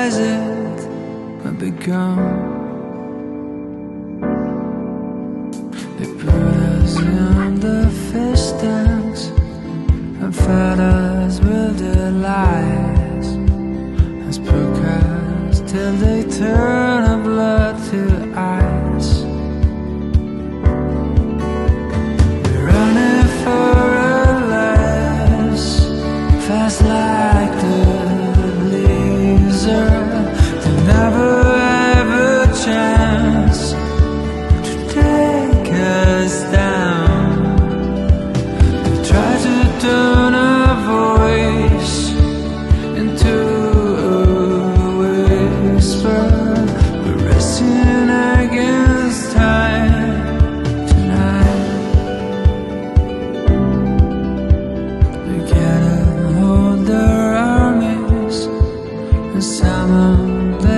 realize it but become. They put us in the fish tanks and fed us with their lies, as procast till they turn our blood to ice. We're running for our lives, fast like the blizzard. They never have a chance to take us down. They try to turn our voice into a whisper. We're racing against time tonight. They gather all their armies and summon them